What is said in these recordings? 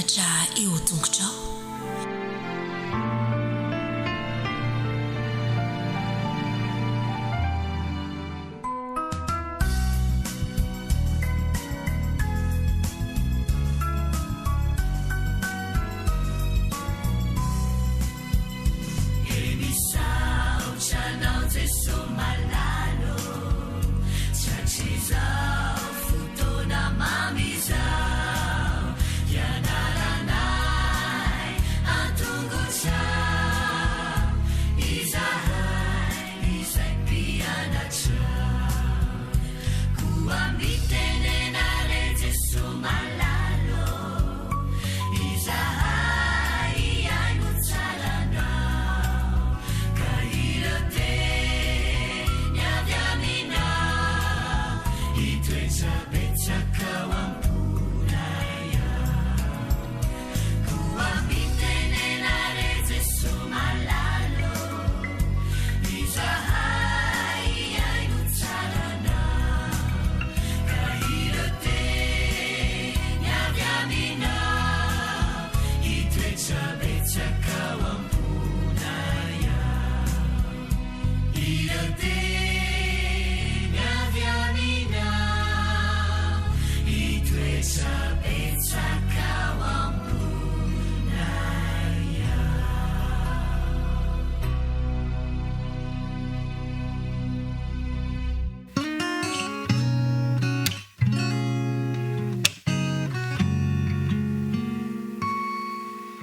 mianatra eo tongotrao.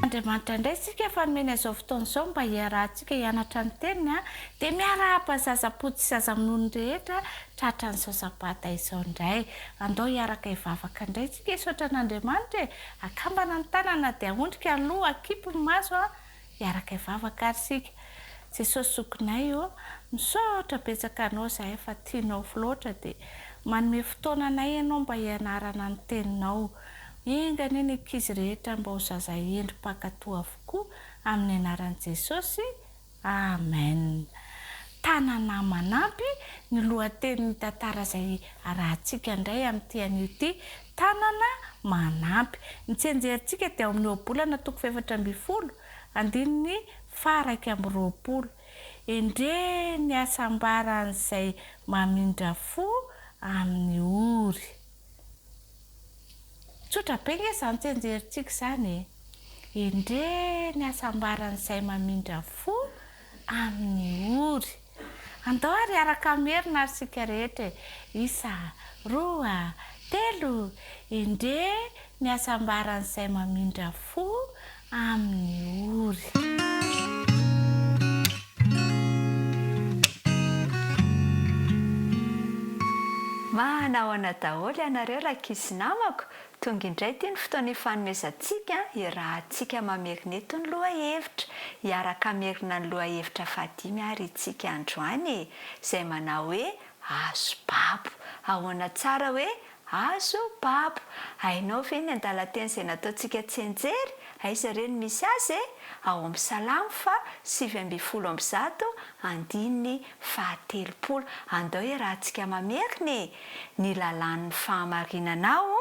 Andriamanitra indray sika efa nomena izao fotoana izao mba hiarahantsika hianatra ny teniny dia miarahaba zazapotsy sy zazamonony rehetra tratra ny saosabata izao indray. Andao hiaraka hivavaka indray sika hisaotra an'Andriamanitra akambana ny tanana dia ahondrika ny loha akipy ny maso hiaraka hivavaka ary sika. Jesosy sokonay io misaotra betsaka anao izahay fa tianao loatra dia manome fotoana anay ianao mba hianarana ny teninao. Ingana iny ankizy rehetra mba ho zaza endrim-pankatoa avokoa amin'ny anaran'i Jesosy. Amen. Tanana manampy ny lohatenin'ny tantara izay arahantsika indray amin'ity an'ity tanana manampy. Ny tsenjerintsika dia amin'ny ohabolana toko 7:20 andininy 1:20. Endre ny asambaran'izay mamindra fo amin'ny ory. Tsotra be nge izany tsenjerintsika izany. Endre ny asambaran'izay mamindra fo amin'ny ory. Andao ary araka merina ary sika rehetra. 1, 2, 3. Endre ny asambaran'izay mamindra fo amin'ny ory. Manao daholo ianareo lakizy namako. Tonga indray ty ny fotoana ifanomezantsika irahantsika mamerina eto ny lohahevitra. Hiaraka merina ny lohahevitra fadimy ary itsika androany izay manao hoe azo babo. Ahoana tsara hoe azo babo. Hainao ve ny andalateny izay nataontsika tsenjery? Aiza ireny misy azy ao amin'ny Salamo 7:130. Andao irahantsika mamerina ny lalàn'ny fahamarinanao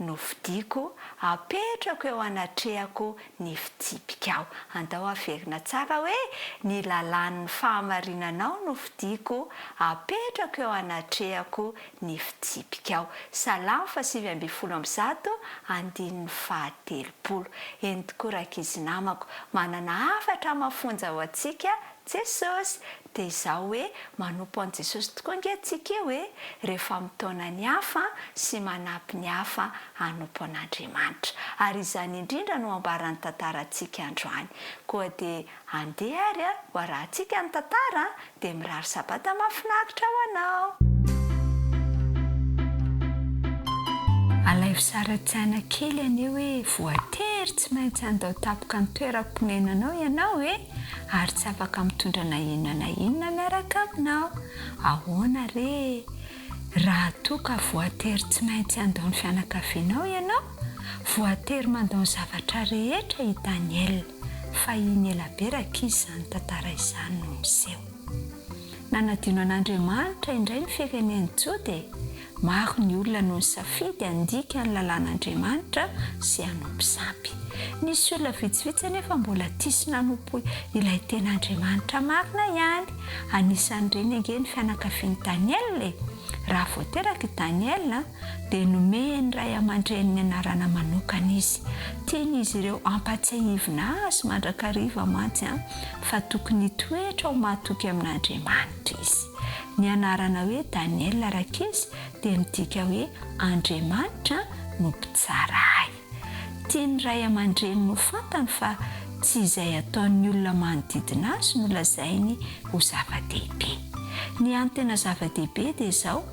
no fidiko, apetrako eo anatrehako ny fitsipikao. Andao averina tsara hoe ny lalàn'ny fahamarinanao no fidiko, apetrako eo anatrehako ny fitsipikao. Salamo 7:130. Eny tokoa rakizy namako, manana hafatra mafonja ho antsika Jesosy. Dia izao hoe manompo an' Jesosy tokoa antsika hoe rehefa mitaona ny hafa sy manampy ny hafa hanompo an'Andriamanitra. Ary izany indrindra no ambaran'ny tantarantsika androany. Koa dia andeha ary ho arahantsika ny tantara dia mirary sabata mahafinaritra ho anao. Alay fisaratsiana kely anio hoe voatery tsy maintsy andao tapoka ny toeram-ponenanao ianao ary tsy afaka mitondra na inona miaraka aminao. Ahoana re? Raha toa ka voatery tsy maintsy andao ny fianakavianao ianao, voatery mandao ny zavatra rehetra i Daniel. Fa iny ela be rakizy izany tantara izany no miseho. Nanadino an'Andriamanitra indray ny firenen'ny Jode maro ny olona no ny safidy andika ny lalàn'Andriamanitra sy hanompo sampy. Nisy olona vitsivitsy anefa mbola tisy nanompo ilay ten'Andriamanitra marina ihany. Anisan'ireny ange ny fianakavian'i Daniel. Raha voateraka i Daniel dia nomeny ray aman-dreny ny anarana manokana izy. Tian'izy ireo ampatsiahivina azy mandrakariva mantsy fa tokony toetra ho mahatoky amin'Andriamanitra izy. Ny anarana hoe Daniel rakizy dia midika hoe Andriamanitra no mpitsara ahy. Tiany ray aman-dreny no fantany fa tsy izay ataon'ny olona manodidina azy no lazainy ho zava-dehibe. Ny antena zava-dehibe dia izao,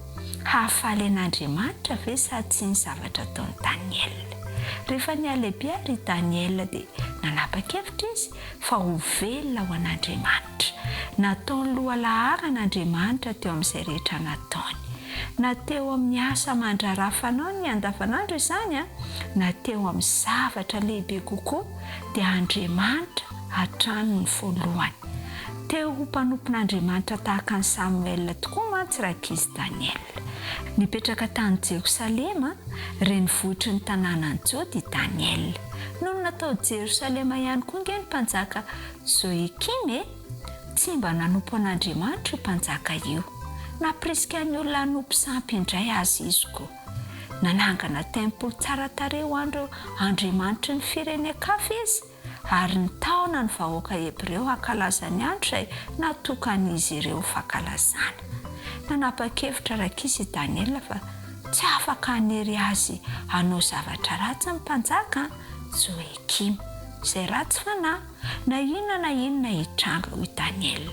hahafaly an'Andriamanitra ve sa tsy ny zavatra ataon'i Daniel. Rehefa nialehibe ary Daniel dia nanapa-kevitra izy fa ho velona ho an'Andriamanitra. Nataony lohalahara an'Andriamanitra teo amin'izay rehetra nataony. Na teo amin'ny asa mandraraha fanao ny andavanandro izany na teo amin'ny zavatra lehibe kokoa dia Andriamanitra hatrany ny voalohany. Teo ho mpanompon'Andriamanitra tahaka ny Samuel tokoa mantsy rakizy Daniel. Nipetraka tany Jerosalema, renivohitry ny tanànan'i Jody Daniel. Noho natao Jerosalema ihany koa nge ny mpanjaka Joakim, tsy mba nanompo an'Andriamanitra io mpanjaka io. Napriska ny olona hanompo sampy indray azy izy koa. Nanangana tempoly tsara tarehy ho andro Andriamanitra ny firenen-kafa izy, ary ny taona ny vahoaka Hebreo hankalaza ny andro izay natokan'izy ireo fankalazana. Nanapa-kevitra rakizy Daniel fa tsy afaka hanery azy hanao zavatra ratsy ny mpanjaka Joakim. Izay ratsy fanahy na inona hitranga ho Daniel.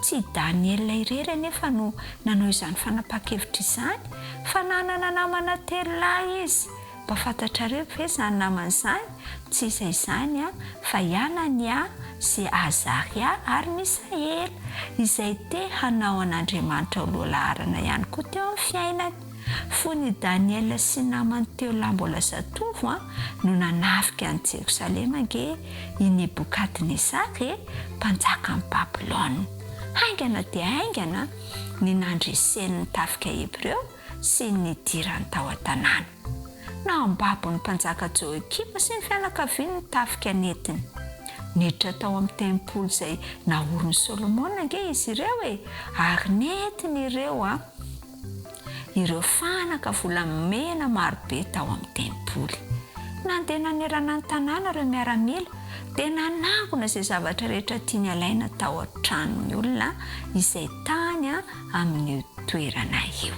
Tsy Daniel irery anefa no nanao izany fanapa-kevitra izany, fa nanana namana telo lahy izy. Mba fantatrareo ve izany namana izany? Tsy izay izany fa Anania sy Azaria ary Misaela, izay te hanao an'Andriamanitra ho lohalarana ihany koa teo amin'ny fiainany. Fony Daniel sy namany teo lahy mbola zatovo no nanafika any Jerosalema nge i Nebukadnezara, mpanjaka ny Babilôna. Haingana dia haingana ny nandresen'ny tafika Hebreo sy ny dirany tao an-tanàna. Na ambabo ny mpanjaka Joakim sy ny fianakaviany ny tafika netiny. Niditra tao amin'ny tempoly izay naorin'i Solomona nge izy ireo ary netiny ireo fanaka volamena marobe tao amin'ny tempoly. Nandeha nanerana ny tanàna ireo miaramila dia nanangona izay zavatra rehetra tiany alaina tao an-tranon'ny olona izay tany amin'ny toerana io.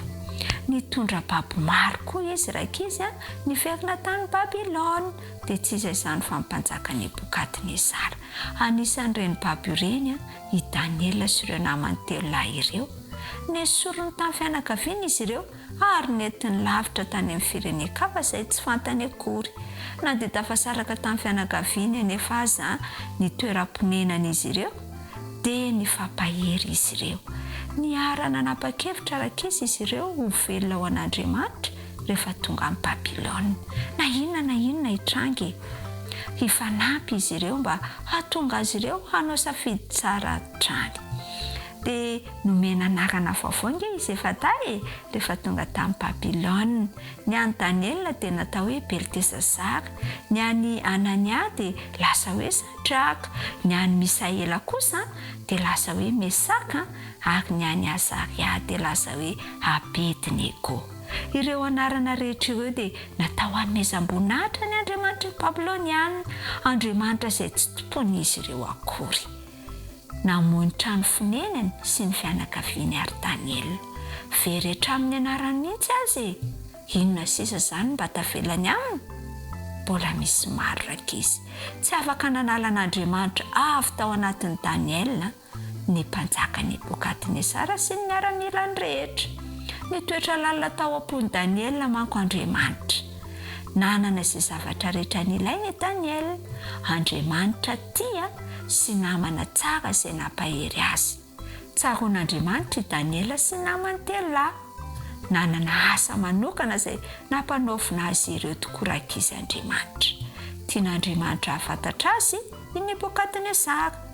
Nitondra babo maro koa izy rakizy niverina tany Babilôna, dia tsy izay izany fa mpanjaka Nebukadnezara. Anisan'ireny babo ireny i Daniel sy ireo namany telo lahy ireo. Nesorony tamin'ny fianakaviany izy ireo ary netiny lavitra tany amin'ny firenen-kafa izay tsy fantany akory. Na dia tafasaraka tamin'ny fianakaviany anefa aza ny toeram-ponenan'izy ireo dia nifampahery izy ireo. Niara nanapa-kevitra rakizy izy ireo ho velona ho an'Andriamanitra rehefa tonga amin'ny Babilôna. Na inona hitrangy, hifanampy izy ireo mba hahatonga azy ireo hanao safidy tsara hatrany. Dia nomena anarana vaovao nge izy efa tay rehefa tonga tamin'ny Babilôna. Ny an'i Daniel dia natao hoe Beltesazara, ny an'i Anania dia lasa hoe Sadraka, ny an'i Misaela kosa dia lasa hoe Mesaka, ary ny an'i Azaria dia lasa hoe Abednego. Ireo anarana rehetra ireo dia natao hanomezam-boninahitra ny Andriamanitra Babilôniana, Andriamanitra izay tsy tompon'izy ireo akory. Namoy trano fonenany sy ny fianakaviany ary Daniel. Very hatramin'ny anarany mihitsy azy. Inona sisa izany mba tavelany aminy? Mbola misy maro rakizy. Tsy afaka nanala an'Andriamanitra avy tao anatin'ny Daniel ny mpanjaka Nebukadnezara sy ny miaramilany rehetra. Nitoetra lalina tao am-pony Daniel manko Andriamanitra. Nanana izay zavatra rehetra nilainy Daniel. Andriamanitra tia sy namana tsara izay nampahery azy. Tsaron'Andriamanitra i Daniel sy namany telo lahy. Nanana asa manokana izay nampanaovina azy ireo tokoa rakizy Andriamanitra. Tian'Andriamanitra hafantatra azy i Nebukadnezara.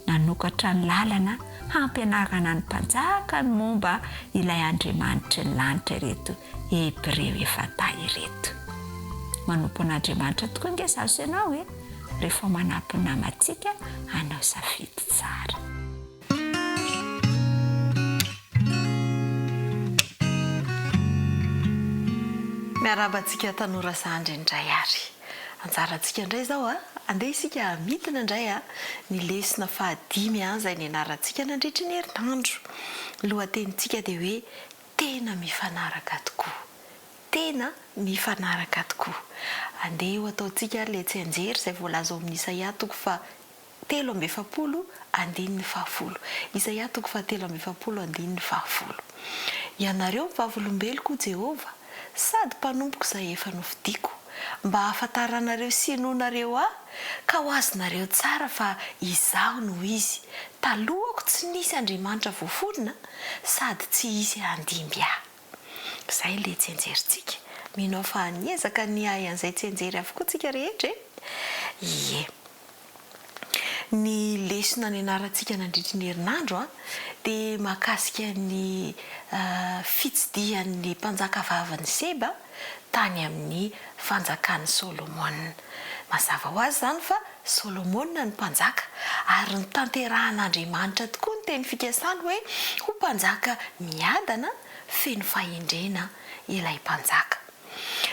Nanokatra ny lalana hampianarana ny mpanjaka ny momba ilay Andriamanitra ny lanitra ireto Hebreo efa tahy ireto. Manompo an'Andriamanitra tokoa nge zaho sy ianao hoe rehefa manampy ny namantsika anao safidy tsara. Miarabantsika tanora Zandry indray ary. Anjarantsika indray zao andeha isika midina indray ny lesona fahadimy izay nianarantsika nandritra ny herinandro. Lohatenintsika dia hoe tena mifanaraka tokoa. Tena mifanaraka tokoa. Andeha ho ataontsika le tsenjery izay voalaza ao amin'ny Isaia 3:7 andininy 10. Isaia 3:7 Ianareo vavolombeloko Jehova sady mpanompoka izay efa nofidiako mba hahafantaranareo sinonareo ka ho azonareo tsara fa izaho no izy. Talohako tsy nisy Andriamanitra voaforona sady tsy hisy handimby ahy. Izay le tsenjerintsika. Minao fa niezaka ny ahy an'izay tsenjery avokoa tsika rehetra. Ie. Ny lesona nianarantsika nandritra ny herinandro dia mahakasika ny fitsidihan'ny mpanjaka vavany Seba tany amin'ny fanjakan'ny Solomona. Mazava ho azy izany fa Solomona ny mpanjaka ary ny tanteran'Andriamanitra tokoa ny teny fikasany hoe ho mpanjaka miadana feno fahendrena ilay mpanjaka.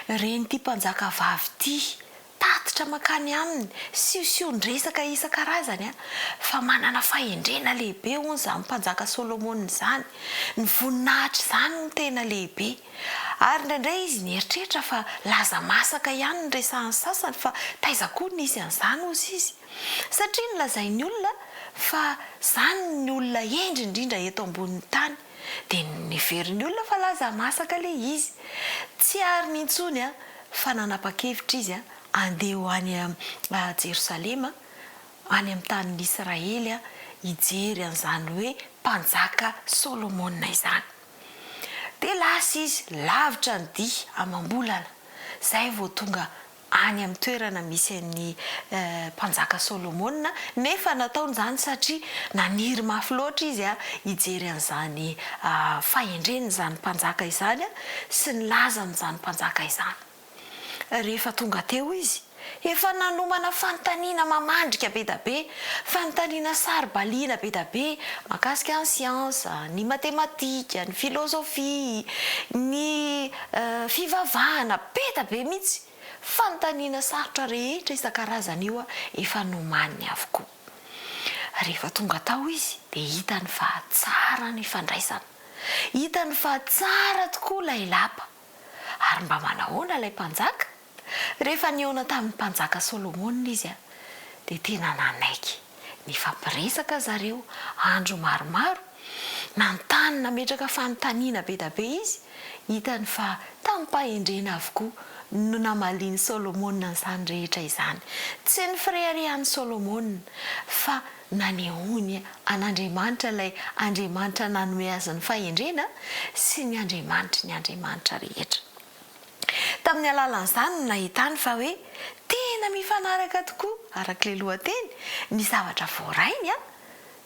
Reny ity mpanjaka vavy ity tatitra makany aminy siosion-dresaka isan-karazany fa manana fahendrena lehibe hono izany mpanjaka Solomona izany. Ny voninahitra izany no tena lehibe. Ary indraindray izy nieritreritra fa laza masaka ihany ny resahany sasany fa taiza koa nisy an'izany ozy izy. Satria nolazain'ny olona fa izany ny olona endry indrindra eto ambonin'ny tany. Dia niverin'ny olona fa laza masaka le izy. Tsy ary nintsony fa nanapa-kevitra izy andeha ho any Jerosalema, any amin'ny tanin'ny Israely hijery an'izany hoe mpanjaka Solomona izany. Dia lasa izy lavitra ny dia amam-bolana. Izay vao tonga any amin'ny toerana misy an'ny mpanjaka Solomona nefa nataony izany satria naniry mafy loatra izy hijery an'izany fahendreny izany mpanjaka izany sy ny lazan'izany mpanjaka izany. Rehefa tonga teo izy efa nanomana fanontaniana mamandrika be da be, fanontaniana saribaliana be da be mahakasika ny siansa, ny matematika, ny filozofia, ny fivavahana be da be mihitsy. Fanontaniana sarotra rehetra isan-karazany io efa nomaniny avokoa. Rehefa tonga tao izy dia hitany fa tsara ny fandraisana, hitany fa tsara tokoa ilay lapa. Ary mba manahoana ilay mpanjaka? Rehefa niona tamin'ny mpanjaka Solomona izy dia tena nanaiky. Nifampiresaka zareo andro maromaro, nantany nametraka fanontaniana be da be izy. Hitany fa tampahendrena avokoa no namaliany Solomona izany rehetra izany. Tsy ny fireharian'ny Solomona fa nanehony an'Andriamanitra ilay Andriamanitra nanome azy ny fahendrena sy ny Andriamanitra rehetra. Tamin'ny alalan'izany no nahitany fa hoe tena mifanaraka tokoa arak'ilay lohateny ny zavatra voarainy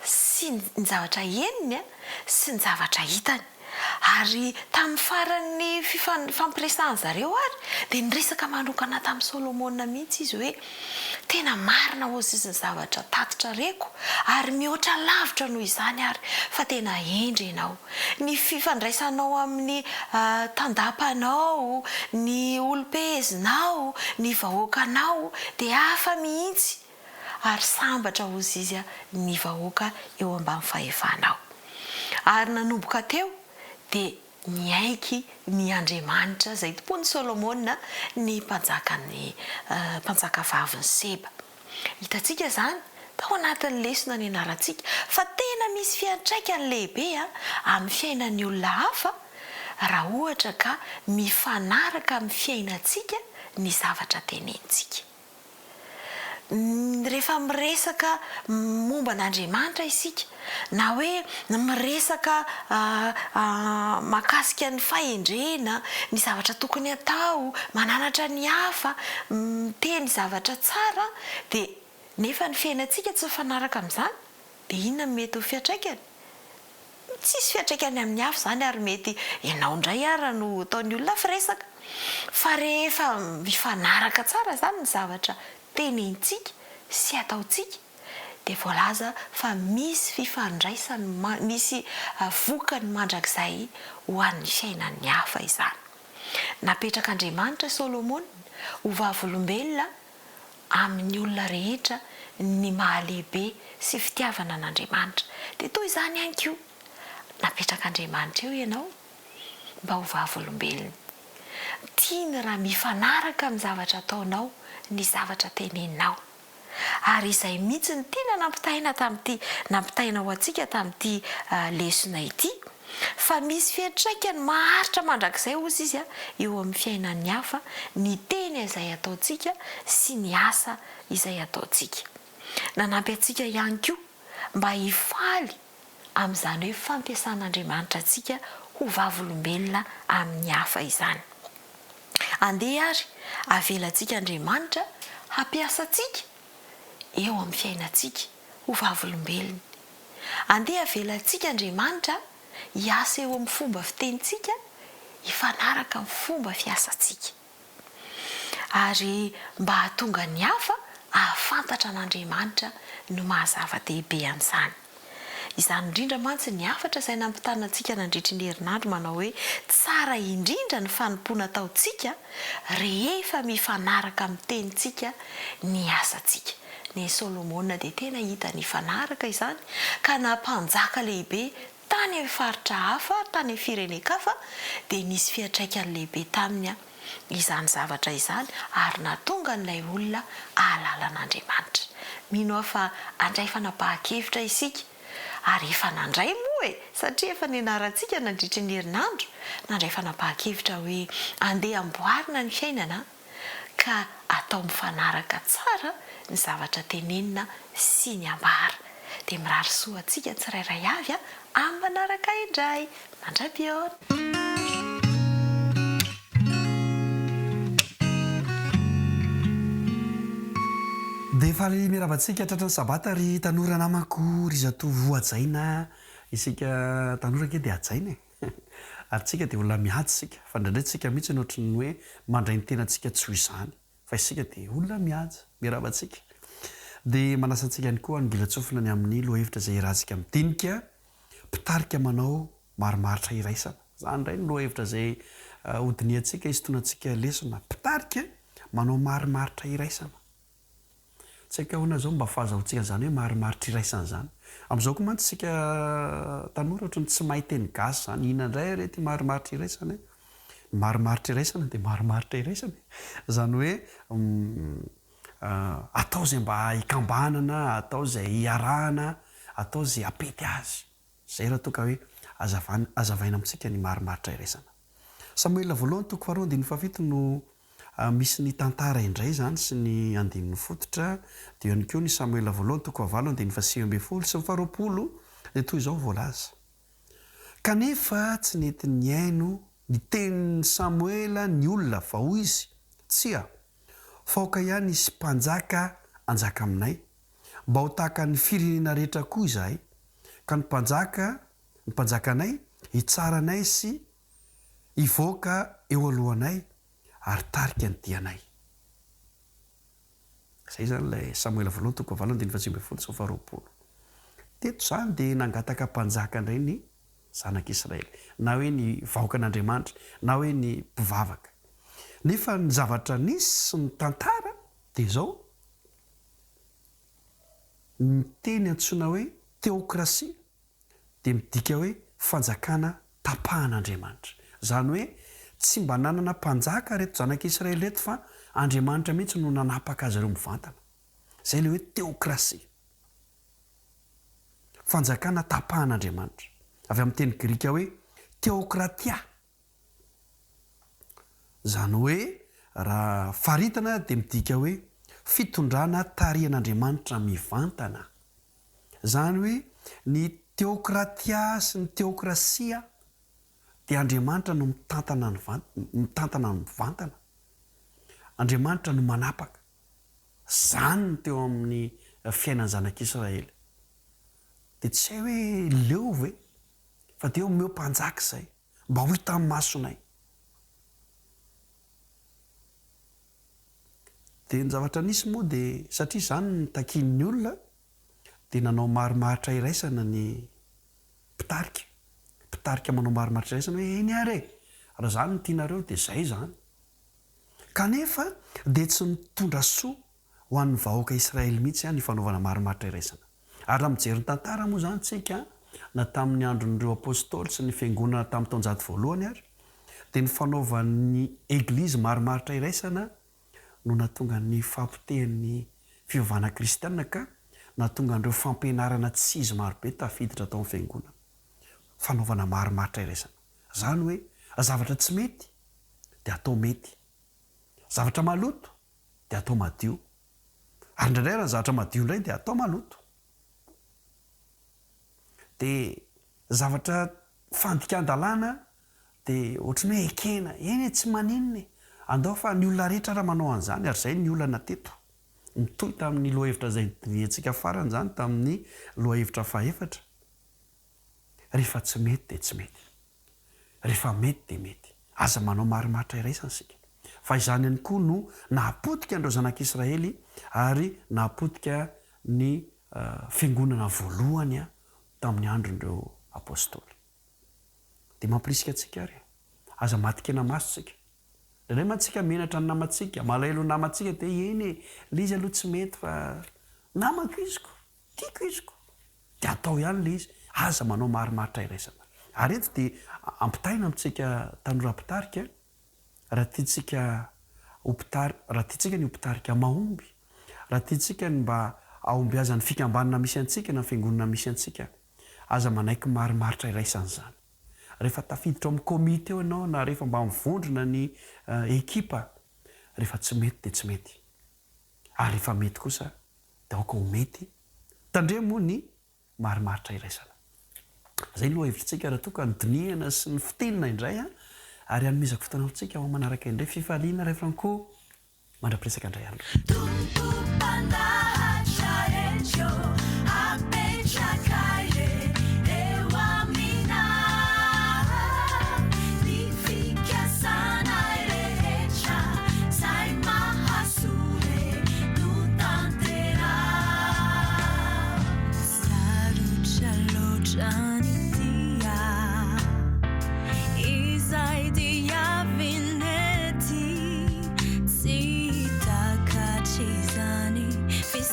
sy ny zavatra heniny sy ny zavatra hitany. Ary tamin'ny faran'ny fampiresahany zareo ary dia niresaka manokana tamin'ny Solomona mihitsy izy hoe tena marina ozy izy ny zavatra tatitra reko ary mihoatra lavitra noho izany ary fa tena endry ianao. Ny fifandraisanao amin'ny tandapanao, ny olo-pezinao, ny vahoakanao dia hafa mihitsy ary sambatra ozy izy ny vahoaka eo ambany fahefanao. Ary nanomboka teo dia niaiky ny Andriamanitra izay tompony Solomona ny mpanjaka vaviny Seba. Hitantsika izany tao anatin'ny lesona nianarantsika fa tena misy fiantraikany lehibe amin'ny fiainan'ny olona hafa raha ohatra ka mifanaraka amin'ny fiainantsika ny zavatra tenentsika. Rehefa miresaka momba an'Andriamanitra isika na hoe miresaka mahakasika ny fahendrena, ny zavatra tokony atao, mananatra ny hafa, miteny zavatra tsara dia nefa ny fiainantsika tsy mifanaraka amin'izany dia inona mety ho fiantraikany? tsisy fiatraikany amin'ny hafa zany ary mety ianao indray ara no ataony olona firesaka fa rehefa mifanaraka tsara zany ny zavatra tenentsika sy ataontsika dia voalaza fa misy fifandraisany misy vokany mandrakizay ho an'ny fiainan'ny hafa izany. Napetrak'Andriamanitra Solomona ho vavolombelona amin'ny olona rehetra ny mahalehibe sy fitiavana an'Andriamanitra. Dia toy izany ihany koa napetrak'Andriamanitra eo ianao mba ho vavolombelona. Tiany raha mifanaraka amin'ny zavatra ataonao ny zavatra teneninao. Ary izay mihitsy ny tiana nampitaina ho antsika tamin'ity lesona ity fa misy fiantraikany maharitra mandrakizay ozy izy eo amin'ny fiainan'ny hafa ny teny izay ataontsika sy ny asa izay ataontsika. Nanampy antsika ihany koa mba hifaly amin'izany hoe fampiasan'Andriamanitra antsika ho vavolombelona amin'ny hafa izany. Andeha ary avelantsika Andriamanitra hampiasa antsika eo amin'ny fiainantsika ho vavolombelona. Andeha avelantsika Andriamanitra hiasa eo amin'ny fomba fitenitsika hifanaraka amin'ny fomba fiasantsika. Ary mba hahatonga ny hafa ahafantatra an'Andriamanitra no mahazava-dehibe amin'izany. Izany indrindra mantsy ny hafatra izay nampitana antsika nandritry ny herinandro manao hoe tsara indrindra ny fanompoana ataontsika rehefa mifanaraka amin'ny tenitsika ny asantsika. Ny Solomona dia tena hita ny fanaraka izany ka nampanjaka lehibe tany amin'ny faritra hafa, tany amin'ny firenen-kafa dia nisy fiantraikany lehibe taminy izany zavatra izany ary nahatonga n'ilay olona ahalala an'Andriamanitra. Mino aho fa andray fanapahan-kevitra isika ary efa nandray moa satria efa nianarantsika nandritry ny herinandro nandray fanapahan-kevitra hoe andeha amboarina ny fiainana ka atao mifanaraka tsara ny zavatra tenenina sy ny ambara. Dia mirary soa antsika tsirairay avy amin'ny manaraka indray. Mandra-piona. Dia efaly miravantsika tratran'ny sabata ry tanora namako ry zato voajaina isika tanora ke dia ajaina ary tsika dia olona miady sika fa ndraindraytsika mihitsy ny ohatry ny hoe mandray ny tenantsika tsy ho izany fa isika dia olona miady miravantsika. Dia manasantsika ihany koa angilatsofina ny amin'ny lohahevitra izay rahantsika midinika mpitarika manao marimaritra iraisana. Zany indray ny lohahevitra izay hodiniantsika isotonantsika lesona mpitarika manao marimaritra iraisana. Tsika hoana zao mba fahazahoantsika zany hoe marimaritra iraisana zany. Amin'izao koa mantsy tsika tanora ohatrany tsy mahay teny gasy zany inandray rety marimaritra iraisana. Marimaritra iraisana dia marimaritra iraisana. Zany hoe atao izay mba hikambanana, atao izay hiarahana, atao izay apety azy. Zay raha toa ka hoe azavaina amintsika ny marimaritra iraisana. Samuela voalohany toko 4:7 no misy ny tantara indray zany sy ny 9 dia ihany koa ny Samuela voalohany toko 8:9 sy 20 dia toy izao voalaza. Kanefa tsy nety ny aino ny tenin'ny Samuela ny olona fa hoy izy tsia faoka ihany isy mpanjaka anjaka aminay mba ho tahaka ny firenena rehetra koa izahay ka ny mpanjakanay hitsaranay sy hivoaka eo alohanay ary tarika ny dianay. Izay zany ilay Samuela voalohany toko 8:9 sy 20. Teto zany dia nangataka mpanjaka indray ny zanak'Israely na hoe ny vahoakan'Andriamanitra na hoe ny mpivavaka. Nefa ny zavatra nisy sy ny tantara dia izao ny teny antsoina hoe teokrasia dia midika hoe fanjakana tapahan'Andriamanitra. Zany hoe tsy mba nanana mpanjaka reto zanak'Israely reto fa Andriamanitra mihitsy no nanapaka azy ireo mivantana. Izay ilay hoe teokrasia. Fanjakana tapahan'Andriamanitra. Avy amin'ny teny Grika hoe teokratia. Zany hoe raha faritana dia midika hoe fitondrana tarihan'Andriamanitra mivantana. Zany hoe ny teokratia sy ny teokrasia dia Andriamanitra no mitantana ny mivantana. Andriamanitra no manapaka. Zany no teo amin'ny fiainan'ny zanak'Israely. Dia tsy hay hoe leo ve fa de eo meo mpanjaka izay mba ho tamin'ny masonay dia ny zavatra nisy moa dia satria izany ny takin'ny olona dia nanao marimaritra iraisana ny mpitarika manao marimaritra iraisana hoe eny ary raha izany ny tianareo dia izay izany kanefa dia tsy mitondra soa ho an'ny vahoaka Israely mihitsy ny fanaovana marimaritra iraisana ary raha mijery ny tantara moa izany tsika na tamin'ny andron'ireo apôstôly sy ny fiangonana tamin'ny taonjato voalohany ary dia ny fanaovan'ny eglizy marimaritra iraisana no natonga ny fampitehan'ny fivavahana kristianina ka natonga an'ireo fampianarana tsy izy marobe tafiditra tao amin'ny fiangonana fanaovana marimaritra iraisana izany hoe zavatra tsy mety dia atao mety zavatra maloto dia atao madio ary indraindray raha ny zavatra madio indray dia atao maloto dia zavatra fandikan-dalàna dia ohatrany hoe ekena eny tsy maninona andao fa ny olona rehetra raha manao an'izany ary izay ny olana teto mitoy tamin'ny loha hevitra izay nydiniantsika farany izany tamin'ny loha hevitra fahefatra rehefa tsy mety dia tsy mety rehefa mety dia mety aza manao marimaritra iraisana sika fa izany ihany koa no nahapotika andreo zanak'Israely ary nahapotika ny fiangonana voalohany tamin'ny andron'ireo apôstôly dia mampirisika antsika ary aza matikena maso tsika indray mantsika menatra ny namantsika malahelo ny namantsika dia eny le izy aloha tsy mety fa namako iziko tiako iziko dia atao ihany le izy aza manao marimaritra iraisana ary eto dia ampitaina amintsika tanora mpitarika raha tiantsika raha tiantsika ny mpitarika mahomby raha tiantsika ny mba ahombiazan'ny fikambanana misy antsika na fiangonana misy antsika aza manaiky marimaritra iraisana izany rehefa tafiditra amin'ny komite eo ianao na rehefa mba mivondrona ny ekipa rehefa tsy mety dia tsy mety ary rehefa mety kosa dia aoka ho mety tandremo ny marimaritra iraisana izay loha hevitrintsika raha toka ny dinihana sy ny fitinina indray ary anomezako fotoanantsika ho manaraka indray fifaliana rehefa koa mandra-piresaka indray andro Fizz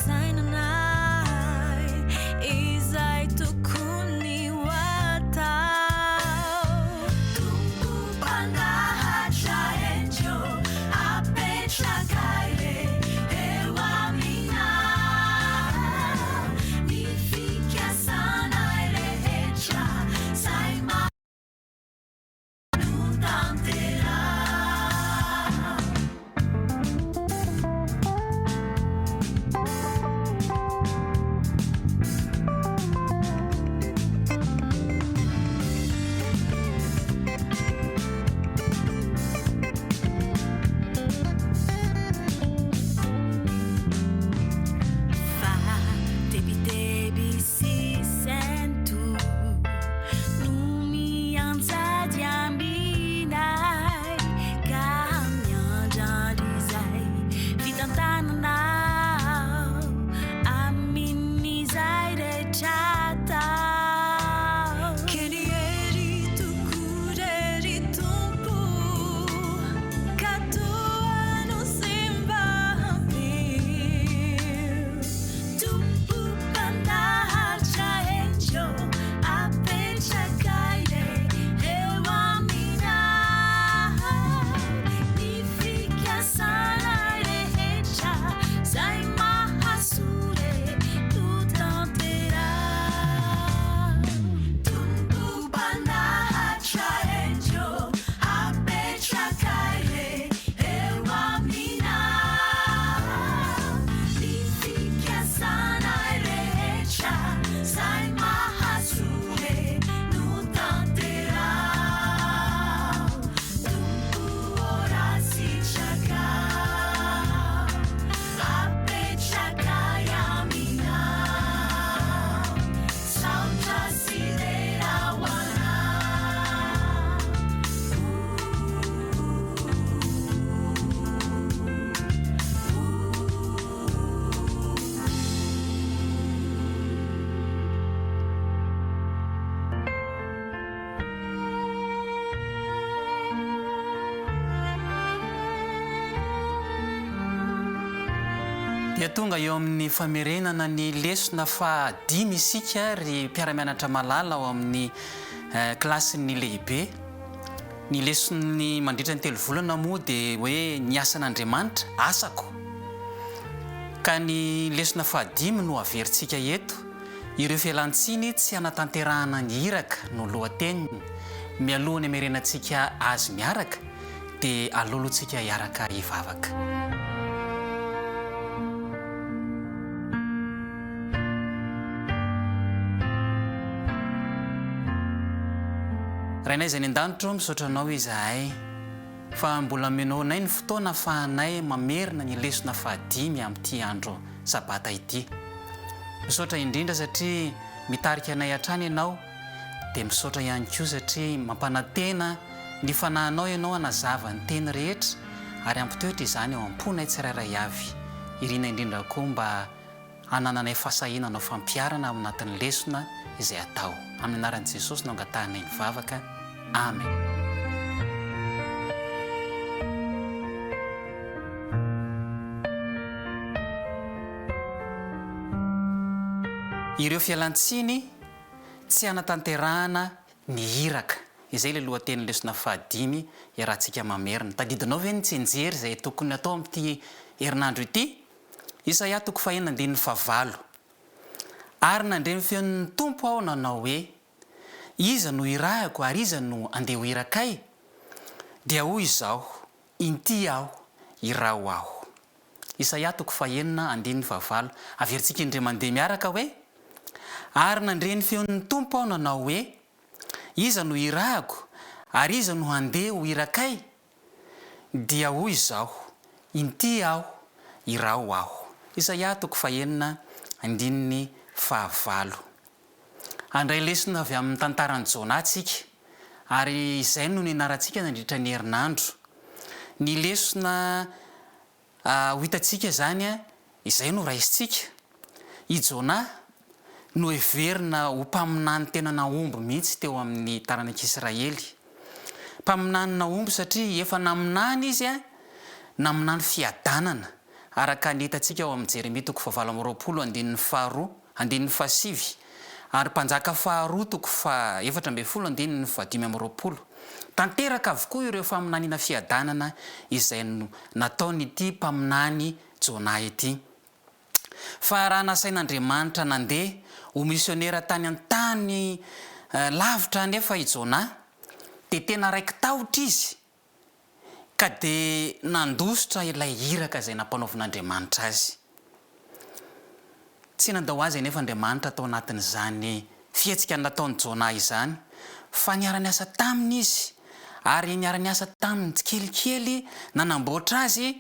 dia tonga eo amin'ny famerenana ny lesona fa 5 isika ry mpiaramianatra malala ao amin'ny klasiny lehibe. Ny lesony mandritra ny 3 volana moa dia hoe ny asan'Andriamanitra asako. Ka ny lesona fa 5 no averintsika eto. Ireo fialantsiny tsy anatanterahana ny iraka no lohateniny. Mialohany hamerenantsika azy miaraka dia alolotsika hiaraka hivavaka. Rainay izay ny an-danitro misaotra anao izahay fa mbola menonay ny fotoana ahafahanay mamerina ny lesona fa 5 amin'ity andro sabata ity. Misaotra indrindra satria mitarika anay hatrany ianao, dia misaotra ihany koa satria mampanantena ny fanahinao ianao hanazava ny teny rehetra ary ampitoetra izany ao am-ponay tsirairay avy. Irina indrindra koa mba hanananay fahasahiana ao fampiarana ao anatin'ny lesona izay atao. Amin'ny anaran'i Jesosy no angatahanay ny vavaka. Amen. Ireo fialantsiny tsy anatanterahana ny iraka. Izay ilay lohateny lesona fa 5 iarahantsika mamerina. Tadidinao ve ny tsenjery izay tokony atao amin'ity herinandro ity? Isaia 49:9. Ary nandreny feon'ny Tompo aho nanao hoe, iza no irahako ary iza no andeha ho irakay? Dia hoy izao, inty aho, iraho aho. Isaia 49:9. Averintsika indray mandeha miaraka hoe, ary nandreny feon'ny Tompo aho nanao hoe, iza no irahako ary iza no andeha ho irakay? Dia hoy izao, inty aho, iraho aho. Isaia 49:9. Andray lesona avy amin'ny tantaran'i Jona tsika, ary izay no ny anarantsika nandritra ny herinandro. Ny lesona ho hitantsika zany izay no raisintsika. I Jona no heverina ho mpaminany tena naomby mihitsy teo amin'ny taranak'Israely. Mpaminany naomby satria efa naminany izy naminany fiadanana. Araka ny hitantsika ao amin'ny Jeremia 29:2-7 ary mpanjaka 2:4-15. Tanteraka avokoa ireo faminaniana fiadanana izay nataonyity mpaminany Jona ity. Fa raha nasain'Andriamanitra nandeha ho misionera tany an-tany lavitra nefa i Jona, dia tena raiky tahotra izy ka dia nandositra ilay iraka izay nampanaovin'Andriamanitra azy. Tsy nandao azy nefa Andriamanitra tao anatin'izany fihetsika nataon'i Jona izany, fa niara-niasa taminy izy ary niara-niasa taminy tsikelikely nanamboatra azy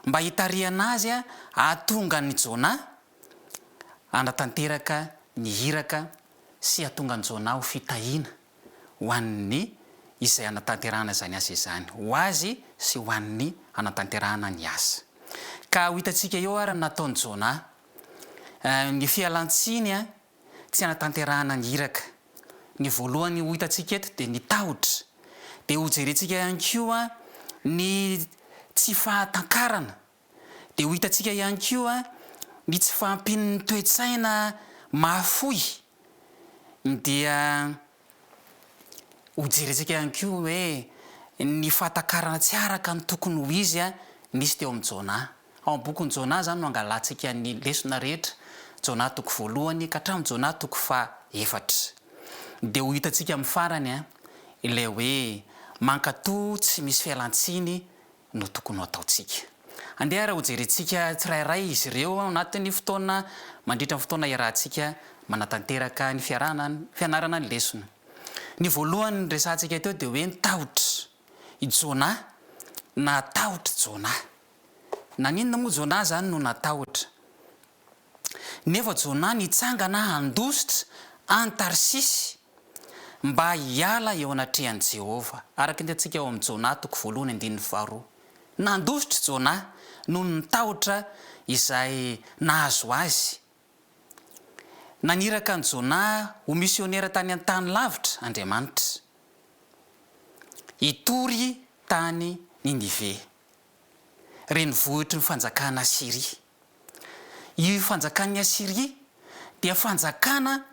mba hitarihana azy ahatonga ny Jona anatanteraka ny iraka sy ahatonga ny Jona ho fitahiana ho an'ny izay anatanterahana izany asa izany, ho azy sy ho an'ny anatanterahana ny asa. Ka ho hitantsika eo ary nataon'i Jona ny fialantsiny tsy anatanterahana ny iraka. Ny voalohany ho hitantsika eto dia ny tahotra. Dia ho jerentsika ihany koa ny tsy fahatankarana. Dia ho hitantsika ihany koa ny tsy fahampin'ny toe-tsaina mahafoy. Dia ho jerentsika ihany koa hoe ny fahatankarana tsy araka ny tokony ho izy nisy teo amin'ny Jona. Ao amin'ny bokin'i Jona zany no angalantsika ny lesona rehetra. Jona 1 ka hatramin'ny Jona 4. Dia ho hitantsika amin'ny farany ilay hoe mankatoa tsy misy fialantsiny no tokony ho ataontsika. Andeha raha ho jerentsika tsirairay izy ireo anatin'ny fotoana mandritra ny fotoana iarahantsika manatanteraka ny fianarana ny lesona. Ny voalohany ny resantsika teo dia hoe ny tahotra. I Jona natahotra Jona. Naninona moa Jona zany no natahotra? Nefa Jona nitsangana handositra any Tarsisy mba hiala eo anatrehan'i Jehova. Araka hitantsika ao amin'ny Jona 1:2. Nandositra Jona noho ny tahotra izay nahazo azy. Naniraka ny Jona ho misionera tany an-tany lavitra Andriamanitra. Hitory tany Ninive, renivohitry ny fanjakana Siria. io fanjakan'ny Asiria dia fanjakana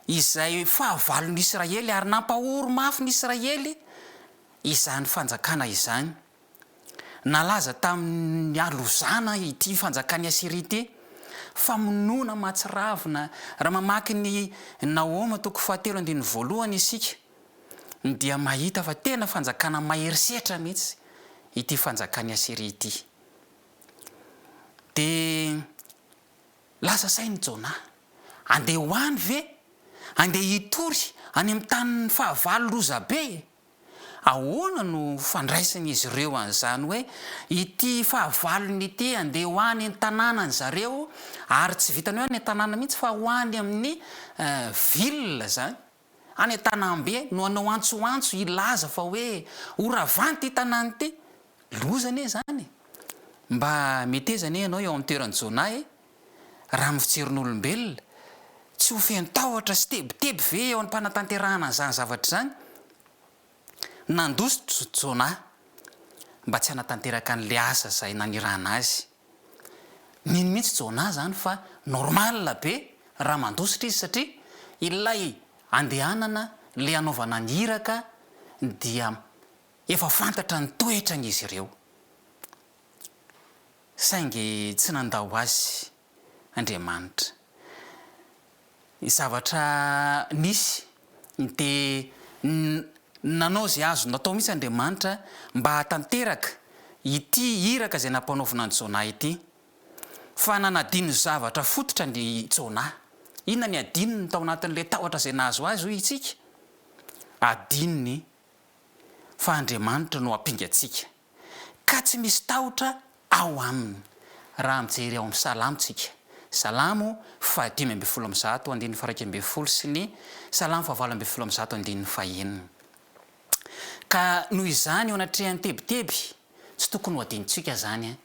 izay fahavalon'ny Israely ary nampahoro mafy ny Israely izany fanjakana izany. Nalaza tamin'ny alozana ity fanjakan'ny Asiria ity, famonoana mahatsiravina. Raha mamaky ny Naoma 7:1 isika dia mahita fa tena fanjakana maherisetra mihitsy ity fanjakan'ny Asiria ity. De lasa sainy Jona, andeha hoany ve? Andeha hitory any amin'ny tanin'ny fahavalo Rozabe? Ahoana no fandraisany izy ireo an'izany hoe ity fahavalony ity andeha hoany an-tanànany zareo, ary tsy vitany hoe any an-tanàna mihitsy fa hoany amin'ny ville zany, any an-tanàmbe no anao antsoantso ilaza fa hoe oravanty ity tanàna ity. Lozany e zany. Mba metezany ianao eo amin'ny toeran'ny Jona raha mifijerin'olombelona tsy ho feno tahotra sy tebiteby ve eo amin'ny mpanatanterahana an'izany zavatra zany? Nandositra Jona mba tsy hanatanteraka an'le asa izay nanirana azy. Nino mihitsy Jona zany fa normal be raha mandositra izy, satria ilay andehanana le anaovana ny iraka dia efa fantatra ny toetran'izy ireo. Saingy tsy nandao azy Andriamanitra. Zavatra nisy dia nanao zay azo natao mihitsy Andriamanitra mba hatanteraka ity iraka izay nampanaovina ny Jona ity. Fa nanadino zavatra fototra ny Jona. Inona ny adinony tao anatin'le tahotra izay nahazo azy hoy itsika? Adinony fa Andriamanitra no ampingatsika ka tsy misy tahotra ao aminy. Raha mijery ao amin'ny Salamtsika, Salamo 5:1-1:20 sy ny Salamo 4:1-1:9. Ka noho izany eo anatrehan'ny tebiteby tsy tokony ho adinitsika zany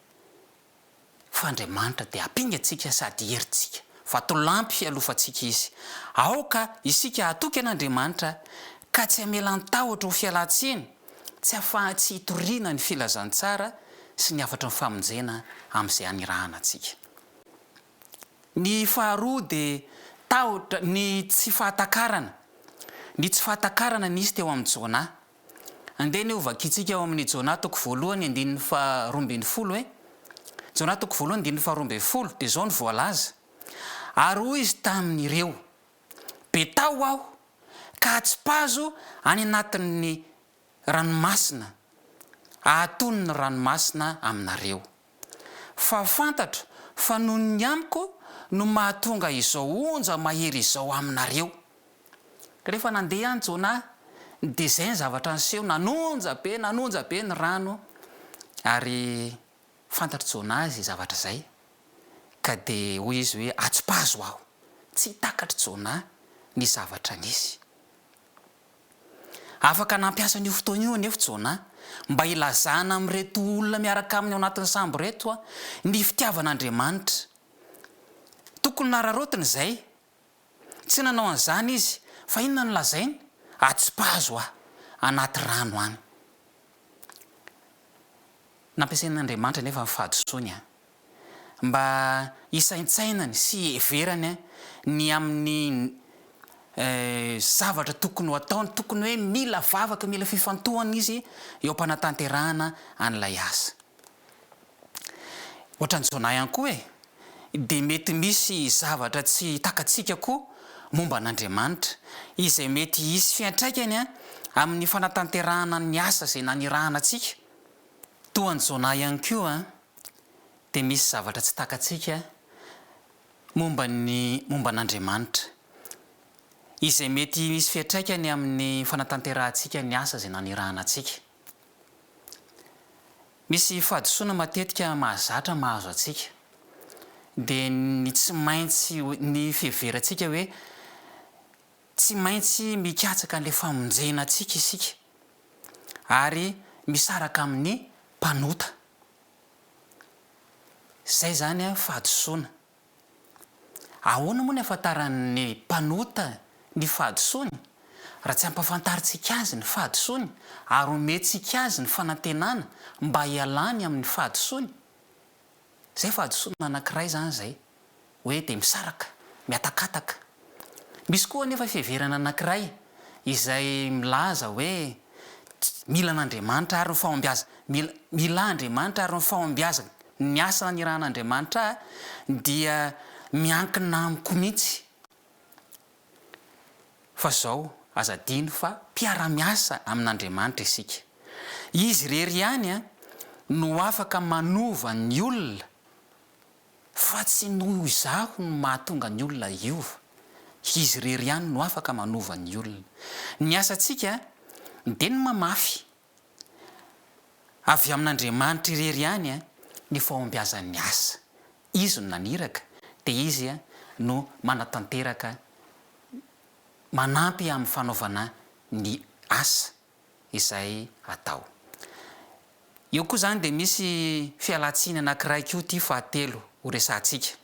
fa Andriamanitra dia ampingatsika sady herintsika, fa tolampy alofantsika izy. Aoka isika atoky an'Andriamanitra ka tsy hamela ny tahotra ho fialan-tsiny, tsy ahafahantsy hitoriana ny filazantsara sy ny afatra ny famonjena amin'izay anirahana antsika. Ny faharoa dia tahotra ny tsy fahatakarana. Ny tsy fahatakarana nisy teo amin'ny Jona. Andeha ny ovakitsika eo amin'ny Jona 2:12 Jona 2:12 dia zao ny voalaza. Ary hoy izy tamin'ireo, betao aho ka atsipazo any anatin'ny ranomasina, ahatony ny ranomasina aminareo. Fa fantatro fa noho ny amiko no mahatonga izao onja mahery izao aminareo. Rehefa nandeha any Jona dia izay ny zavatra niseho, nanonja be ny rano, ary fantatro Jona azy zavatra izay, ka dia hoy izy hoe atsipazo aho. Tsy hitakatra Jona ny zavatra nisy. Afaka nampiasa an'io fotoana io anefa Jona mba ilazana amin'ireto olona miaraka aminy ao anatin'ny sambo reto ny fitiavan'Andriamanitra. Tokony nararotiny izay. Tsy nanao an'izany izy, fa inona no lazainy? Atsipazo aho anaty rano any. Nampiasain'Andriamanitra nefa ny fahadisoany mba hisaintsainany sy heverany ny amin'ny zavatra tokony ho ataony, tokony hoe mila vavaka, mila fifantohana izy eo am-panatanterahana an'ilay asa. Ohatran'ny Jona ihany koa dia mety misy zavatra tsy takatsika koa momba an'Andriamanitra izay mety hisy fiantraikany amin'ny fanatanterahana ny asa izay nanirahana antsika. Toa ny Jona ihany koa dia misy zavatra tsy takatsika momba an'Andriamanitra izay mety misy fiantraikany amin'ny fanatanterantsika ny asa izay nanirahana antsika. Misy fahadisoana matetika mahazatra mahazo antsika, dia ny tsy maintsy ny fiheverantsika hoe tsy maintsy mikatsaka an'ilay famonjena antsika isika, ary misaraka amin'ny mpanota. Izay zany fahadisoana. Ahoana moa ny ahafantaran'ny mpanota ny fahadisoany? Raha tsy ampafantaritsika azy ny fahadisoany ary omentsika azy ny fanantenana mba hialany amin'ny fahadisoany. Zay fahadisoana anankiray zany zay. hoe de misaraka miatakataka. Misy koa nefa fiheverana anankiray izay milaza hoe mila an'Andriamanitra ary ny fahombiaza mila Andriamanitra ary ny fahombiaza ny asa ny rahan'Andriamanitra dia miankina amiko mihitsy. Fa zao azadino fa mpiara-miasa amin'Andriamanitra isika. Izy rery ihany no afaka manova ny olona fa tsy noho izaho no mahatonga ny olona iova. Izy rery ihany no afaka manova ny olona. Ny asantsika dia ny mamafy. Avy amin'Andriamanitra rery ihany ny fahombiazan'ny asa. Izy no naniraka dia izy no manatanteraka manampy amin'ny fanaovana ny asa izay atao. Eo koa zany dia misy fialantsiny anankiray koa ty fahatelo ho resantsika.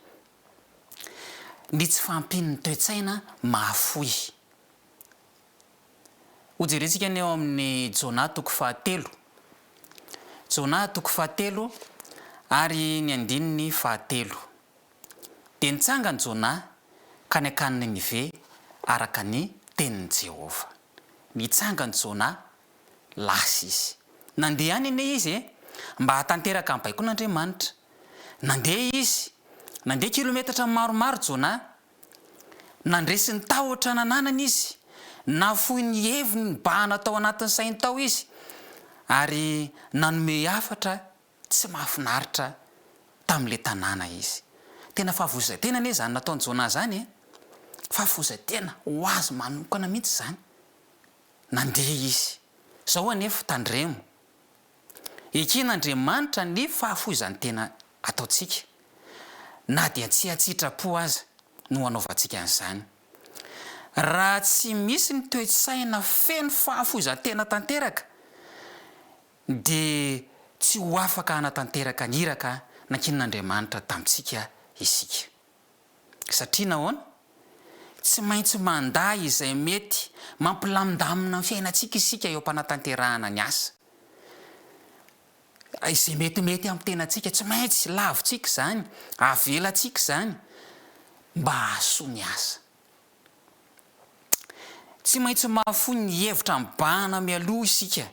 Ny tsy fampin'ny toe-tsaina mahafoy. Ho jerentsika ny eo amin'ny Jona toko fahatelo. Jona toko fahatelo ary ny andininy fahatelo. Dia nitsanga ny Jona ka niakany Ninive araka ny tenin'i Jehova. Nitsanga ny Jona lasa izy. Nandeha any ane izy mba hatanteraka amin'ny baikon'Andriamanitra. Nandeha izy, nandeha kilometatra maromaro Jona. Nandresy ny tahotra nananany izy. Nafoy ny heviny mba natao anatin'ny sainy tao izy. Ary nanome hafatra tsy mahafinaritra tamin'ilay tanàna izy. Tena fahavozatena anie zany nataon'ny Jona zany. Fahavozatena ho azy manokana mihitsy zany. Nandeha izy. Zao anefa tandremo. Eken'Andriamanitra ny fahafoizan-tena ataontsika. Na dia tsy atsitrapo aza no anaovantsika an'izany. Raha tsy misy ny toe-tsaina feno fahafoizan-tena tanteraka dia tsy ho afaka hanatanteraka ny iraka nankin'Andriamanitra tamintsika isika. Satria nahoana? Tsy maintsy manday izay mety mampilamindamina ny fiainantsika isika eo am-panatanterahana ny asa. Izay metimety amin'ny tenantsika tsy maintsy lavitsika zany, avelantsika zany mba hahasoa ny asa. Tsy maintsy mahafoy ny hevitra mibahana mialoha isika,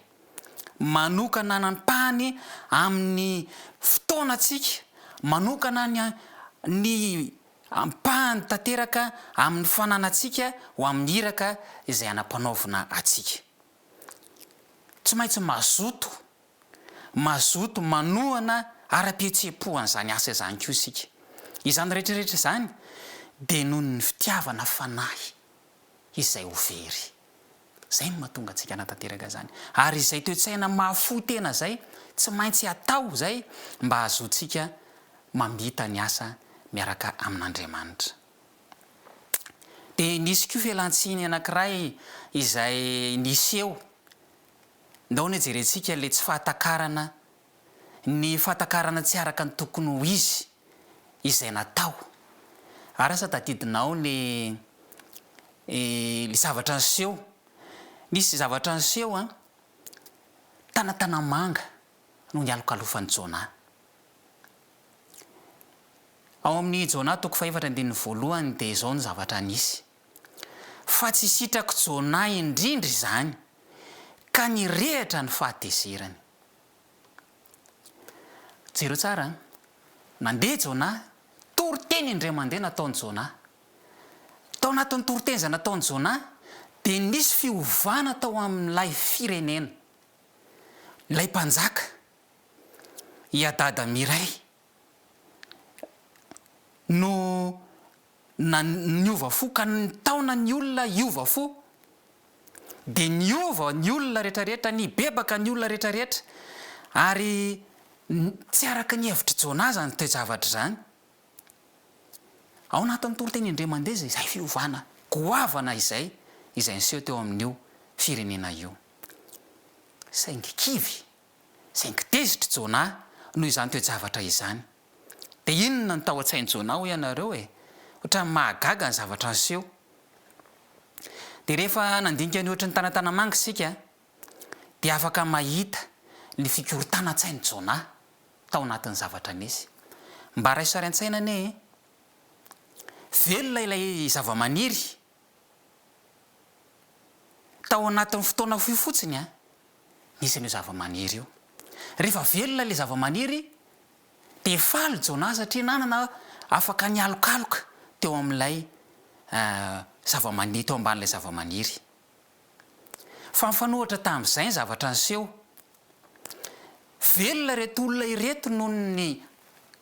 manokana nanpany amin'ny fotoanatsika, manokana ny ampahany tanteraka amin'ny fananatsika ho amin'ny iraka izay anam-panaovina atsika. Tsy maintsy mazoto manohana ara-pihetsepohan'izany asa izany koa isika. Izany rehetrarehetra izany dia noho ny fitiavana fanahy izay ho very. Zay no mahatonga antsika hanatanteraka zany. Ary izay toe-tsaina mahafoy tena zay tsy maintsy atao zay mba hahazoantsika mambita ny asa miaraka amin'Andriamanitra. Dia nisy koa fialantsiny anankiray izay niseho. Ndao ny jerentsika ilay tsy fahatakarana, ny fahatakarana tsy araka ny tokony ho izy izay natao. Ary asa tadidinao ny zavatra niseho. Nisy zavatra niseho tana-tanamanga no nialokalofan'ny Jona. Ao amin'ny Jona toko 4:1 dia izao ny zavatra nisy. Fa tsy sitrako Jona indrindra izany ka nirehatra ny fahatezerany. Jero tsara, nandeha Jona, toriteny indray mandeha nataon'ny Jona. Tao anatin'ny toriteny izay nataon'ny Jona dia nisy fiovana tao amin'ilay firenena. Ilay mpanjaka iadada miray no niova fo ka taona ny olona iova fo. Dia niova ny olona rehetrarehetra, ny bebaka ny olona rehetrarehetra. Ary tsy araka ny hevitra Jona zany toe-javatra zany. Ao anatin'ny toriteny indray mandeha izay fiovana, goavana izay niseho teo amin'io firenena io. Saingy kivy, saingy tezitra Jona noho izany toe-javatra izany. Dia inona ny tao an-tsain'i Jona ho ianareo ohatran'ny mahagaga ny zavatra niseho. Dia rehefa nandinika ny ohatry ny tana-tanamanga isika dia afaka mahita ny fikorontanan-tsain'i Jona tao anatin'ny zavatra nisy. Mba raisary an-tsaina anie velona ilay zava-maniry tao anatin'ny fotoana foy fotsiny a nisy an'io zava-maniry io. Rehefa velona ilay zava-maniry de faly jona satria nanana afaka nialokaloka teo amin'ilay zava-maniry teo amban'ilay zava-maniry. Fa mifanohitra tamin'izay ny zavatra niseho. Velona reto olona ireto noho ny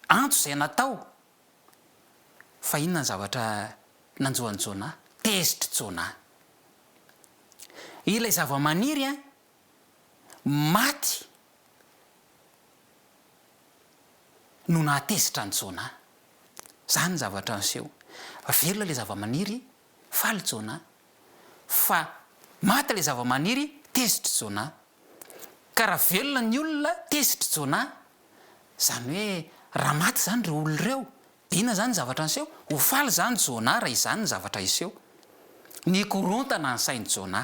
antso izay natao. Fa inona ny zavatra nanjoany Jona? Tezitra Jona. Ilay zava-maniry a maty no nahatezitra ny Jona. Zany ny zavatra niseho. Velona ilay zava-maniry, faly Jona. Fa maty ilay zava-maniry, tezitra Jona. Ka raha velona ny olona, tezitra Jona. Zany hoe raha maty zany ireo olona ireo, dia inona zany ny zavatra niseho? Ho faly zany Jona raha izany ny zavatra iseho. Nikorontana ny sain'i Jona.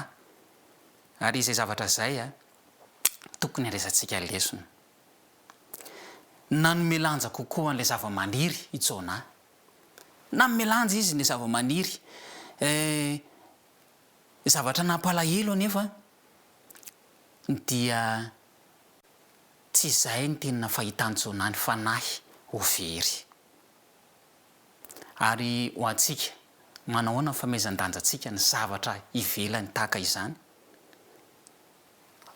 Ary izay zavatra izay a tokony handraisantsika lesona. Nanome lanja kokoa an'ilay zava-maniry i Jona. Nanome lanja izy ny zava-maniry. Zavatra nampalahelo anefa dia tsy izay ny tena fahitany Jona ny fanahy ho very. Ary ho antsika manahoana ny fahaizan-danjantsika ny zavatra ivelany tahaka izany.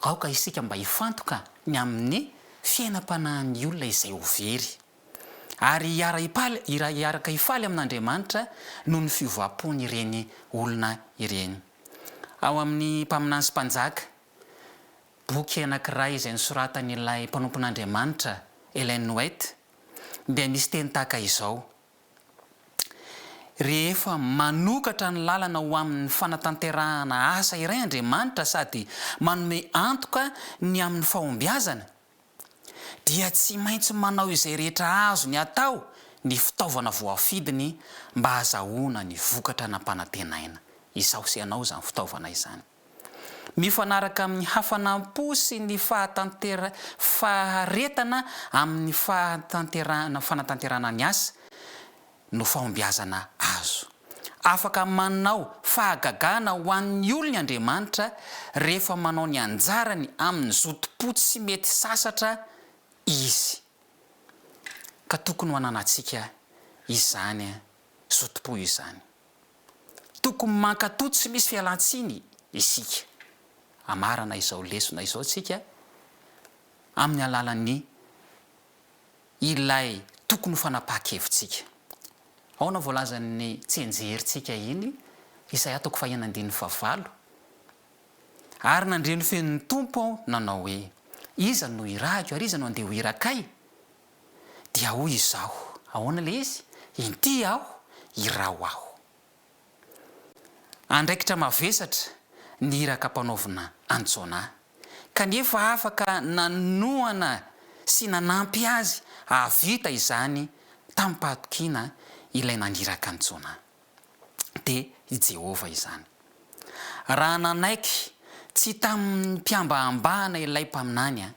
Aoka isika mba hifantoka ny amin'ny fiainam-panahin'ny olona izay ho very. Ary hiaraka hifaly amin'Andriamanitra noho ny fiovam-pony ireny olona ireny. Ao amin'ny mpaminany sy mpanjaka, boky anankiray izay nosoratan'ilay mpanompon'Andriamanitra Ellen White, dia misy teny tahaka izao: rehefa manokatra ny lalana ho amin'ny fanatanterahana asa iray Andriamanitra sady manome antoka ny amin'ny fahombiazana, dia tsy maintsy manao izay rehetra azo ny atao ny fitaovana voafidiny mba hahazahoana ny vokatra nampanantenaina. Izao sy anao izany fitaovana izany. Mifanaraka amin'ny hafanam-po sy ny faharetana amin'ny fanatanterahana ny asa no fahombiazana azo. Afaka manao fahagagana ho an'ny olony Andriamanitra rehefa manao ny anjarany amin'ny zotom-potsy sy mety sasatra izy. Ka tokony ho ananantsika izany zotom-po izany. Tokony mankatoto sy misy fialan-tsiny isika. Amarana izao lesona izao tsika amin'ny alalan'ny ilay tokony ho fanapahan-kevitsika. Ao na voalazan'ny tsenjerintsika iny, Isaia 49:5. Ary nandreny fen'ny tompo nanao hoe: iza no irahako ary iza no andeha ho irakay? Dia hoy izao, ahoana le izy? Inty aho, iraho aho. Andraikitra mavesatra ny iraka mpanaovina an Jona, kanefa afaka nanoana sy nanampy azy ahavita izany tamin'ny mpahatokiana ilay naniraka an Jona. Dia i Jehovah izany. Raha nanaiky tsy tamin'ny mpiambahambahana ilay mpaminany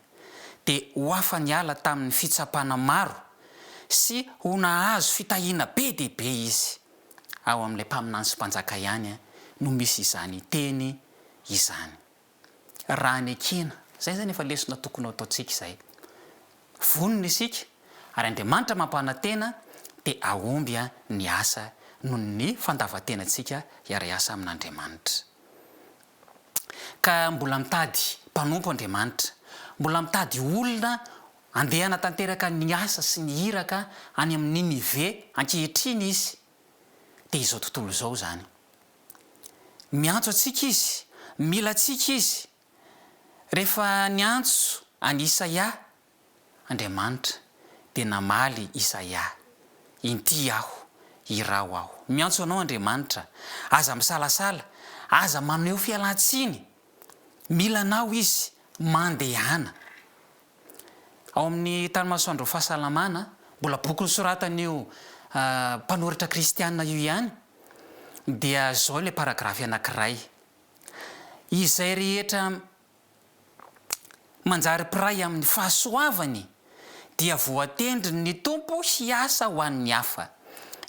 dia ho afa niala tamin'ny fitsapana maro sy ho nahazo fitahiana be dia be izy. Ao amin'ilay mpaminany sy mpanjaka ihany no misy izany teny izany. Raha ny ekina, zay zany efa lesona tokony ataontsika izay. Vonona isika ary Andriamanitra mampanantena dia ahomby ny asa noho ny fandavantenantsika hiara-iasa amin'Andriamanitra. Ka mbola mitady mpanompo Andriamanitra, mbola mitady olona andehana tanteraka ny asa sy ny iraka any amin'ny Ninive ankehitriny izy, dia izao tontolo izao zany. Miantso atsika izy, mila atsika izy. Rehefa niantso any Isaia, Andriamanitra dia namaly Isaia: inty aho, iraho aho. Miantso anao Andriamanitra, aza misalasala, aza maneho fialan-tsiny, mila anao izy mandehana. Ao amin'ny tanymasoandro fahasalamana, mbola boky nosoratan'io mpanoratra kristianina io ihany, dia zao ilay paragrafy anankiray: izay rehetra manjary piray amin'ny fahasoavany dia voatendry ny tompo hiasa ho an'ny hafa.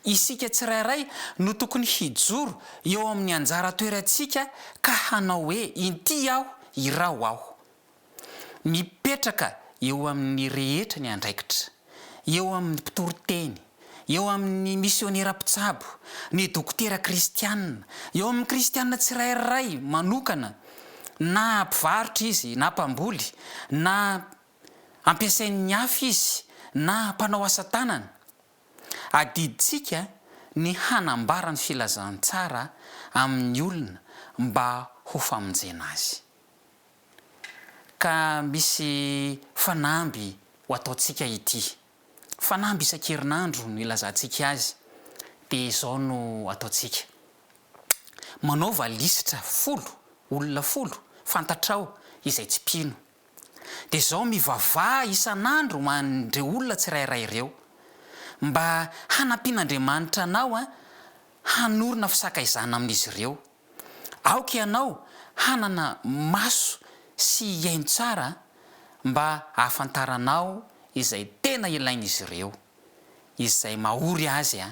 isika tsirairay no tokony hijoro eo amin'ny anjara toerantsika ka hanao hoe inty aho irao aho, mipetraka eo amin'ny rehetra ny andraikitra, eo amin'ny mpitoroteny, eo amin'ny misionera mpitsabo, ny dokotera kristianina, eo amin'ny kristianina tsirairay manokana, na mpivarotra izy na mpamboly, na ampiasain'ny hafa izy na mpanao asa tanana. Adiditsika ny hanambarany filazantsara amin'ny olona mba ho famonjena azy. Ka misy fanamby ho ataontsika ity, fanamby isan-kerinandro no ilazantsika azy, dia izao no ataontsika: manaova lisitra 10 olona 10 fantatrao izay tsy mpino, dia izao mivavah isan'andro mandre olona tsirairay ireo mba hanampian'Andriamanitra anao hanorina fisakaizana amin'izy ireo. Aoka ianao hanana maso sy iaino tsara mba hahafantaranao izay tena ilain'izy ireo, izay mahory azy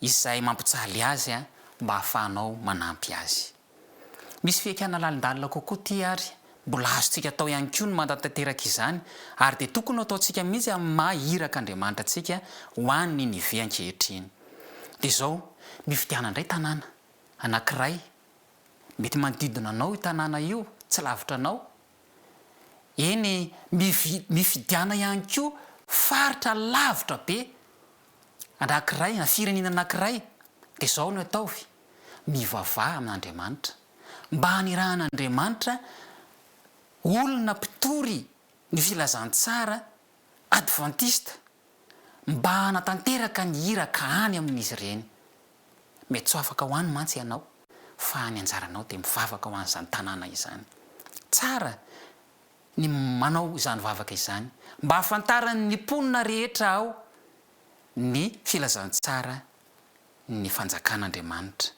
izay mampijaly azy mba hahafahanao manampy azy. Misy fiekana lalindalina kokoa ty ary mbola azontsika atao ihany koa no mandatanteraka izany, ary dia tokony ataontsika mihitsy amin'ny mahiraka Andriamanitra antsika ho an'ny Ninive ankehitriny. Dia izao, mifidiana indray tanàna anankiray, mety manodidina anao io tanàna io, tsy lavitra anao. Eny, mifidiana ihany koa faritra lavitra be anankiray, na firenena anankiray. Dia izao no ataovy: mivavaha amin'Andriamanitra mba hanirahan'Andriamanitra olona mpitory ny filazantsara adventista, mba hanatanteraka ny hira ka any amin'izy ireny. Mety tsy afaka ho any mantsy ianao, fa ny anjaranao dia mivavaka ho an'izany tanàna izany. Tsara ny manao izany vavaka izany mba hahafantaran'ny mponina rehetra ao ny filazantsara ny fanjakan'Andriamanitra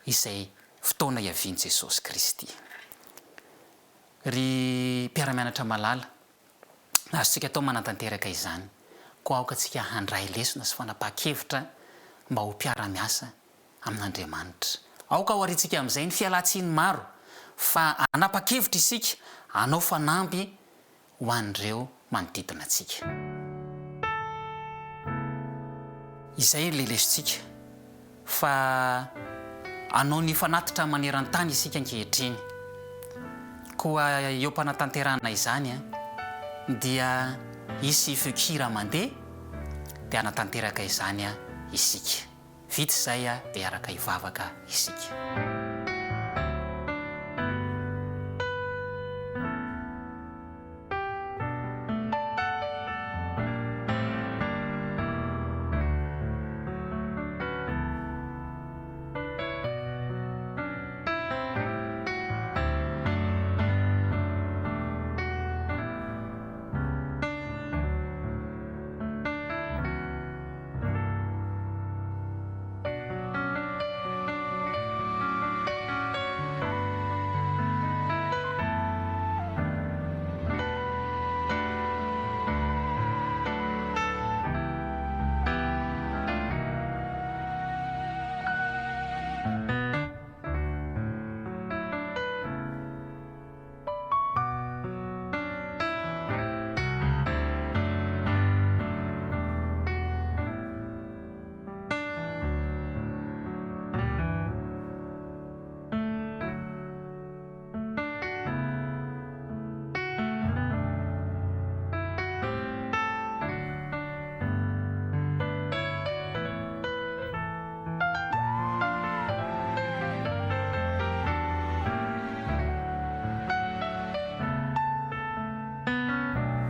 izay fotoana iavian'i Jesosy Kristy. Ry mpiara-mianatra malala, azontsika atao manatanteraka izany, koa aoka antsika handray lesona sy fanapahan-kevitra mba ho mpiara-miasa amin'Andriamanitra. Aoka ho arintsika amin'izay ny fialan-tsiny maro, fa hanapa-kevitra isika hanao fanampy ho an'ireo manodidina antsika. Izay ilay lesontsika, fa hanao ny fanatitra maneran-tany isika ankehitriny. Koa eo mpanatanterana izany dia isy fekira mandeha dia hanatanteraka izany isika. Vita izay dia araka hivavaka isika.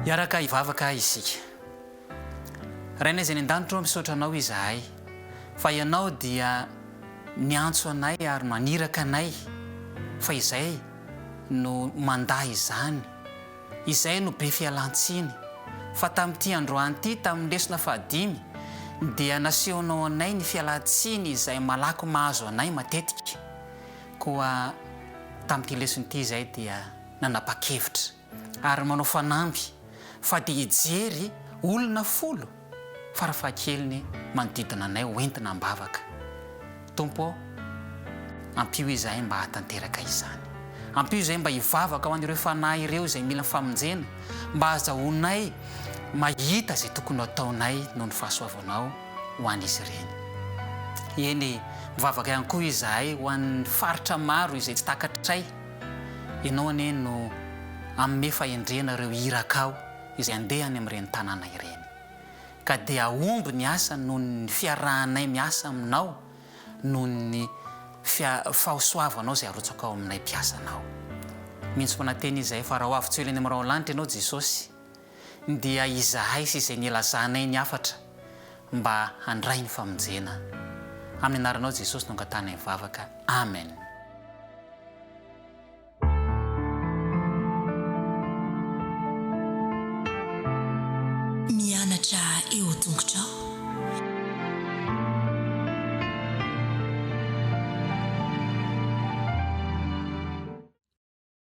Iaraka hivavaka isika. Rainay izay ny an-danitra misaotra anao izahay, fa ianao dia miantso anay ary maniraka anay, fa izay no mandahy izany, izay no be fialan-tsiny. Fa tamin'ity androany ity, tamin'ny lesona 5 dia nasehonao anay ny fialan-tsiny izay malaky mahazo anay matetika. Koa tamin'ity lesona ity izay dia nanapa-kevitra ary manao fanamby fa dia hijery olona 10 farafahakeliny manodidina anay hoentina mbavaka. Tompo ampio izahay mba hatanteraka izany, ampio izay mba hivavaka ho an'ireo fanahy ireo izay mila famonjena, mba azahoanay mahita izay tokony ataonay noho ny fahasoavanao ho an'izy ireny. Eny mivavaka ihany koa izahay ho an'ny faritra maro izay tsy takatray. Ianao ane no amin'ny fahendrena ireo irakao izay andehany amin'ireny tanàna ireny, ka dia aomby ny asa noho ny fiarahanay miasa aminao, noho ny fahasoavanao izay arotsaka ao aminay mpiasanao. Mihitsy mananteny izahay fa raha ho avy tsy eny amin'ny lanitra ianao Jesosy, dia izahay sy izay nielazanay ny afatra mba handray ny famonjena. Amin'ny anaranao Jesosy no angatana mivavaka. Amen. Mianatra eo tongotrao